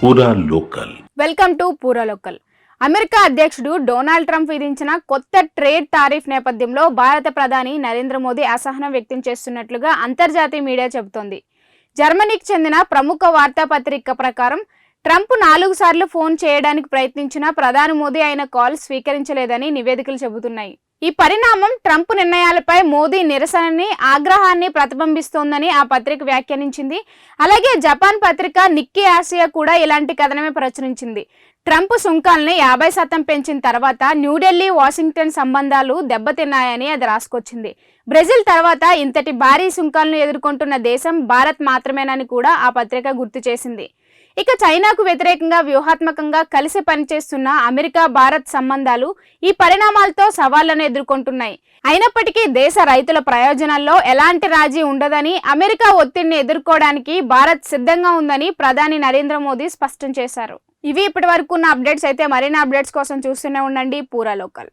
పూరా local. Welcome to పూరా local. America అధ్యక్షుడు డొనాల్డ్ ట్రంప్ విధించిన కొత్త ట్రేడ్ టారిఫ్ నేపథ్యంలో భారత ప్రధాని నరేంద్ర మోదీ అసహనం వ్యక్తం చేస్తున్నట్లుగా అంతర్జాతీయ మీడియా చెబుతోంది. జర్మనీకి చెందిన ప్రముఖ వార్తాపత్రిక ప్రకారం ట్రంప్ 4 సార్లు ఫోన్ చేయడానికి ప్రయత్నించినా ప్రధాని మోదీ ఆయన కాల్ స్వీకరించలేదని నివేదికలు చెబుతున్నాయి. ఈ పరిణామం ట్రంప్ నిర్ణయాలపై మోదీ నిరసనని, ఆగ్రహాన్ని ప్రతిబింబిస్తోందని ఆ పత్రిక వ్యాఖ్యానించింది. అలాగే జపాన్ పత్రిక నిక్కీ ఆసియా కూడా ఇలాంటి కథనమే ప్రచురించింది. ట్రంప్ సుంకాల్ని 50% పెంచిన తర్వాత న్యూఢిల్లీ వాషింగ్టన్ సంబంధాలు దెబ్బతిన్నాయని అది రాసుకొచ్చింది. బ్రెజిల్ తర్వాత ఇంతటి భారీ సుంకాలను ఎదుర్కొంటున్న దేశం భారత్ మాత్రమేనని కూడా ఆ పత్రిక గుర్తు చేసింది. ఇక చైనాకు వ్యతిరేకంగా వ్యూహాత్మకంగా కలిసి పనిచేస్తున్న అమెరికా భారత్ సంబంధాలు ఈ పరిణామాలతో సవాళ్లను ఎదుర్కొంటున్నాయి. అయినప్పటికీ దేశ రైతుల ప్రయోజనాల్లో ఎలాంటి రాజీ ఉండదని, అమెరికా ఒత్తిడిని ఎదుర్కోవడానికి భారత్ సిద్ధంగా ఉందని ప్రధాని నరేంద్ర మోదీ స్పష్టం చేశారు. ఇవి ఇప్పటి వరకు ఉన్న అప్డేట్స్. అయితే మరిన్ని అప్డేట్స్ కోసం చూస్తూనే ఉండండి పూరా లోకల్.